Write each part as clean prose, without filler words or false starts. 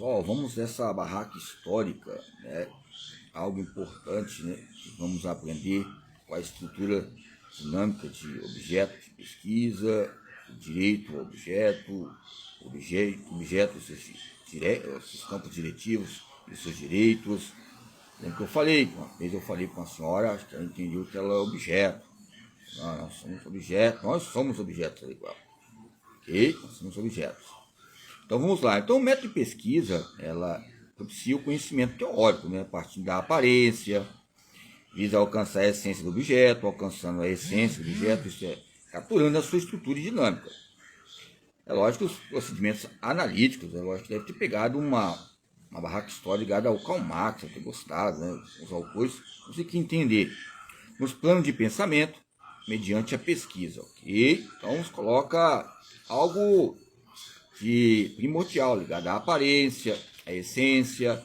Pessoal, vamos nessa barraca histórica, né? Algo importante, né? Vamos aprender com a estrutura dinâmica de objeto de pesquisa, direito ao objeto, esses campos diretivos e seus direitos. Lembra que eu falei, uma vez eu falei com a senhora, acho que ela entendeu que ela é objeto. Nós somos objetos, igual. Ok? Nós somos objetos. Então vamos lá. Então o método de pesquisa, ela propicia o conhecimento teórico, né? Partindo da aparência, visa alcançar a essência do objeto, alcançando a essência do objeto, isso é, capturando a sua estrutura dinâmica. É lógico que os procedimentos analíticos, é lógico que deve ter pegado uma barraca histórica ligada ao Karl Marx, deve ter gostado, né? Os autores, você tem que entender. Nos planos de pensamento, mediante a pesquisa, ok? Então nos coloca algo de primordial, ligado à aparência, à essência,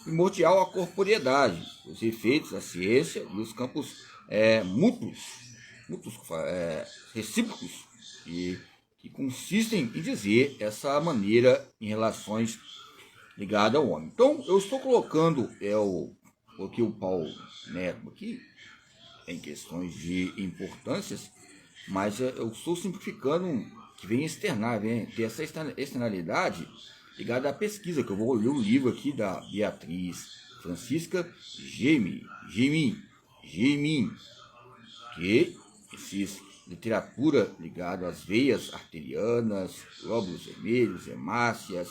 primordial à corporeidade, os efeitos, a ciência e os campos mútuos, recíprocos, que consistem em dizer essa maneira em relações ligadas ao homem. Então, eu estou colocando o Paulo Neto aqui, em questões de importâncias, mas eu estou simplificando, que vem externar, vem ter essa externalidade ligada à pesquisa, que eu vou ler o livro aqui da Beatriz Francisca Gemin, que esses literatura ligada às veias arterianas, glóbulos vermelhos, hemácias,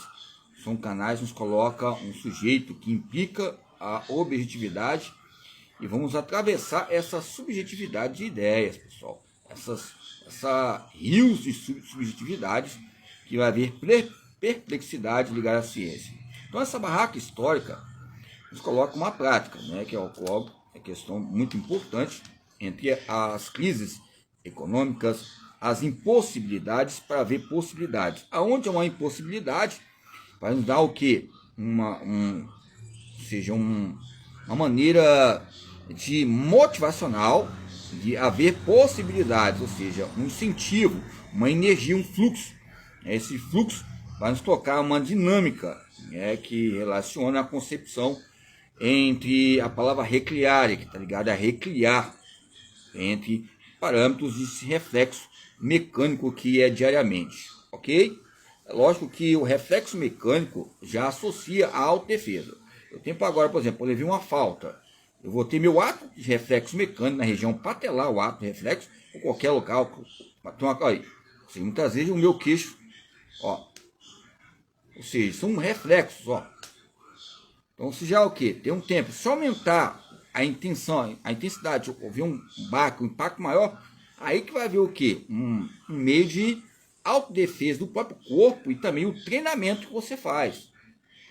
são canais, nos coloca um sujeito que implica a objetividade, e vamos atravessar essa subjetividade de ideias, pessoal. Rios de subjetividades que vai haver perplexidade ligada à ciência. Então essa barraca histórica nos coloca uma prática, né, que é a questão muito importante entre as crises econômicas, as impossibilidades para haver possibilidades. Aonde é uma impossibilidade, vai nos dar o quê? Uma maneira de motivacional de haver possibilidades, ou seja, um incentivo, uma energia, um fluxo. Esse fluxo vai nos tocar uma dinâmica, que relaciona a concepção entre a palavra recriar, que está ligada a recriar, entre parâmetros desse reflexo mecânico que é diariamente, ok? É lógico que o reflexo mecânico já associa a autodefesa. Eu tenho agora, por exemplo, eu levei uma falta, eu vou ter meu ato de reflexo mecânico na região patelar, o ato de reflexo, ou qualquer local. Aí, muitas vezes o meu queixo, ó, ou seja, são reflexos, ó. Então, se já é o que? Tem um tempo. Se aumentar a intensidade, houver um baque, um impacto maior, aí que vai haver o que? Um meio de autodefesa do próprio corpo e também o treinamento que você faz.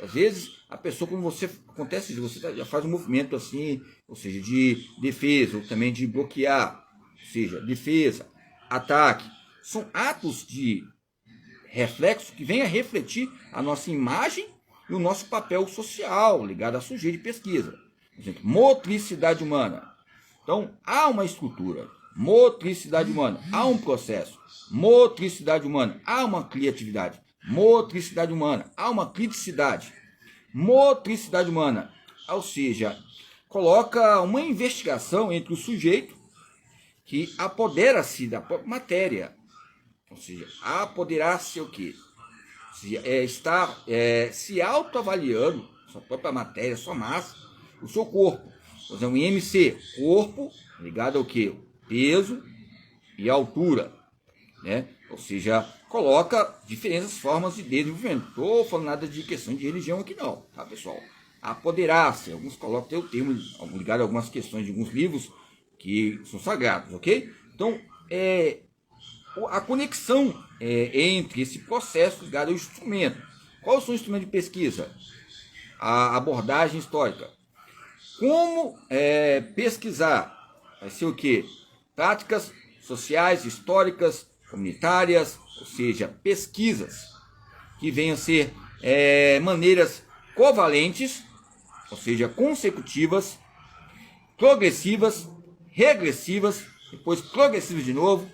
Às vezes, a pessoa, como você já faz um movimento assim, ou seja, de defesa, ou também de bloquear, ou seja, defesa, ataque. São atos de reflexo que vêm a refletir a nossa imagem e o nosso papel social ligado a sujeito de pesquisa. Por exemplo, motricidade humana. Então, há uma estrutura. Motricidade humana, há um processo. Motricidade humana, há uma criatividade. Motricidade humana, há uma criticidade. Motricidade humana, ou seja, coloca uma investigação entre o sujeito que apodera-se da própria matéria. Ou seja, apoderar-se o quê? Estar se autoavaliando sua própria matéria, sua massa, o seu corpo. Por exemplo, o IMC, corpo ligado ao quê? Peso e altura, né? Ou seja, coloca diferentes formas de desenvolvimento. Não estou falando nada de questão de religião aqui não, tá, pessoal? Apoderar-se, alguns colocam até o termo ligado a algumas questões de alguns livros que são sagrados, ok? Então, a conexão entre esse processo ligado ao instrumento. Qual é o seu instrumento de pesquisa? A abordagem histórica. Como pesquisar? Vai ser o quê? Práticas sociais, históricas, comunitárias, ou seja, pesquisas que venham a ser maneiras covalentes, ou seja, consecutivas, progressivas, regressivas, depois progressivas de novo,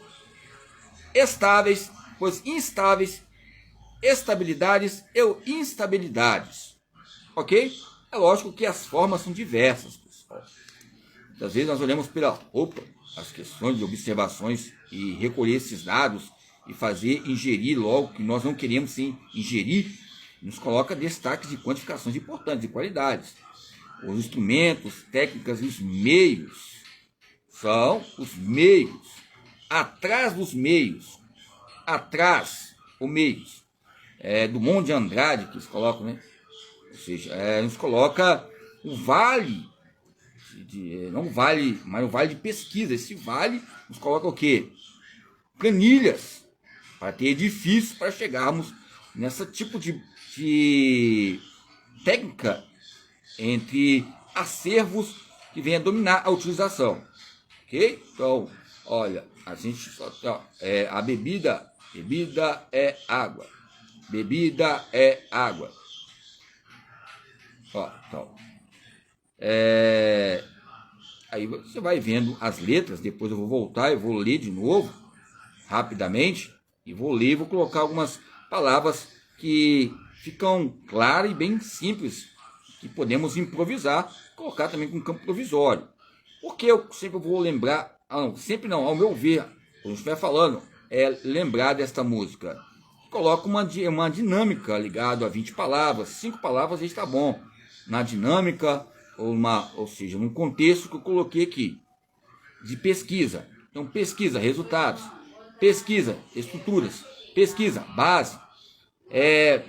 estáveis, depois instáveis, estabilidades e instabilidades. Ok? É lógico que as formas são diversas, pessoal. Muitas vezes nós olhamos pela roupa, as questões de observações e recolher esses dados e fazer ingerir logo que nós não queremos sim ingerir, nos coloca destaques de quantificações importantes, de qualidades. Os instrumentos, técnicas e os meios são os meios. Atrás dos meios, atrás, o meios, do Monte de Andrade, que eles colocam, né? Ou seja, nos coloca o vale, não vale, mas o vale de pesquisa. Esse vale nos coloca o quê? Planilhas, para ter edifícios, para chegarmos nessa tipo de técnica entre acervos que vem a dominar a utilização. Ok? Então, olha, a gente só a bebida é água. Bebida é água. Ó, então, aí você vai vendo as letras. Depois eu vou voltar, eu vou ler de novo rapidamente e vou ler, vou colocar algumas palavras que ficam claras e bem simples, que podemos improvisar, colocar também com campo provisório. Porque eu sempre vou lembrar, sempre não, ao meu ver, quando a gente estiver falando, lembrar desta música. Coloca uma dinâmica ligada a 20 palavras, 5 palavras já está bom. Na dinâmica, ou seja, num contexto que eu coloquei aqui, de pesquisa. Então, pesquisa, resultados. Pesquisa, estruturas. Pesquisa, base.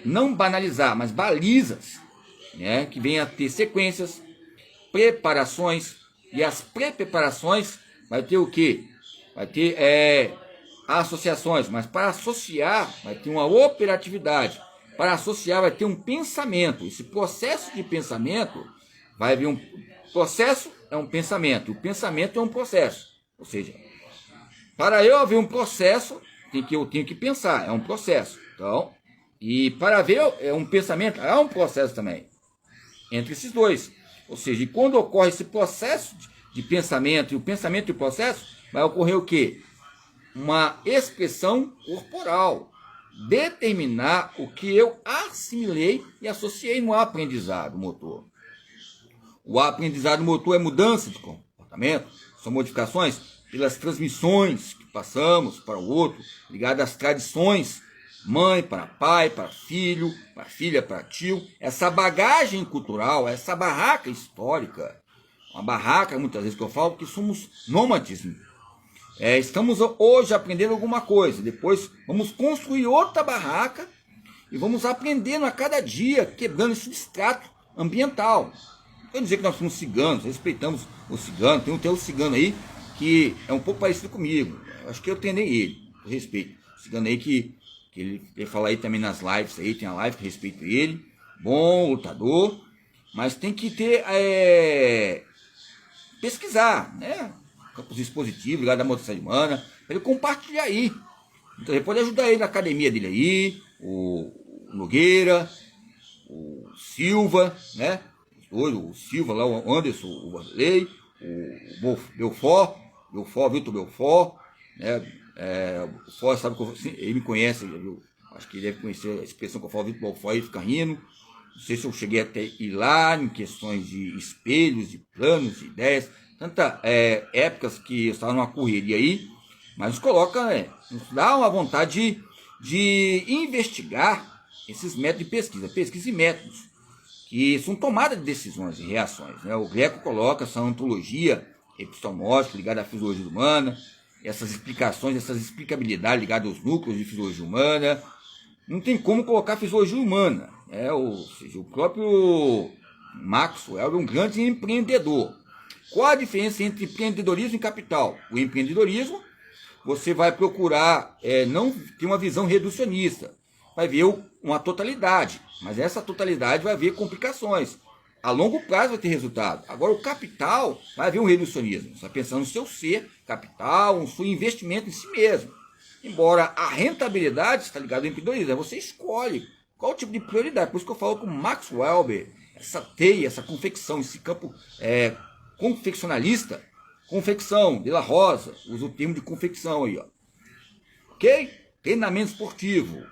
Não banalizar, mas balizas, né, que venha a ter sequências, preparações. E as pré-preparações vai ter o quê? Vai ter associações, mas para associar vai ter uma operatividade. Para associar vai ter um pensamento. Esse processo de pensamento vai haver um processo, é um pensamento. O pensamento é um processo. Ou seja, para eu haver um processo, eu tenho que pensar, é um processo. Então, e para haver um pensamento, é um processo também. Entre esses dois. Ou seja, e quando ocorre esse processo de pensamento, e o pensamento e o processo, vai ocorrer o quê? Uma expressão corporal. Determinar o que eu assimilei e associei no aprendizado motor. O aprendizado motor é mudança de comportamento, são modificações pelas transmissões que passamos para o outro, ligadas às tradições, mãe para pai, para filho, para filha, para tio. Essa bagagem cultural, essa barraca histórica, uma barraca, muitas vezes que eu falo, que somos nômades. Estamos hoje aprendendo alguma coisa, depois vamos construir outra barraca e vamos aprendendo a cada dia, quebrando esse substrato ambiental. Não quero dizer que nós somos ciganos, respeitamos o cigano, tem um cigano aí que é um pouco parecido comigo, eu acho que eu tenho nem ele, eu respeito. O cigano aí que ele fala aí também nas lives, aí tem a live que respeito ele, bom lutador, mas tem que ter, pesquisar, né? Campos dispositivos, ligado à motricidade humana, para ele compartilhar aí. Então ele pode ajudar ele na academia dele aí, o Nogueira, o Silva, né? O Silva lá, o Anderson, o Vanderlei, o Belfort, Vitor Belfort, né? O Belfort sabe que ele me conhece, acho que ele deve conhecer a expressão que eu falo, Vitor Belfort, ele fica rindo. Não sei se eu cheguei até ir lá em questões de espelhos, de planos, de ideias, tantas épocas que eu estava numa correria aí, mas nos coloca, nos dá uma vontade de investigar esses métodos de pesquisa e métodos, que são tomadas de decisões e reações, né? O Greco coloca essa ontologia epistemológica ligada à fisiologia humana, essas explicações, essas explicabilidades ligadas aos núcleos de fisiologia humana. Não tem como colocar fisiologia humana, ou seja, o próprio Maxwell é um grande empreendedor. Qual a diferença entre empreendedorismo e capital? O empreendedorismo, você vai procurar não ter uma visão reducionista, vai ver uma totalidade, mas essa totalidade vai haver complicações. A longo prazo vai ter resultado. Agora o capital vai haver um reducionismo, você está pensando no seu ser, capital, no seu investimento em si mesmo. Embora a rentabilidade está ligada ao empreendedorismo, você escolhe qual o tipo de prioridade. Por isso que eu falo com Max Weber, essa teia, essa confecção, esse campo confeccionalista, confecção, de la Rosa, usa o termo de confecção aí, ó. Ok? Treinamento esportivo,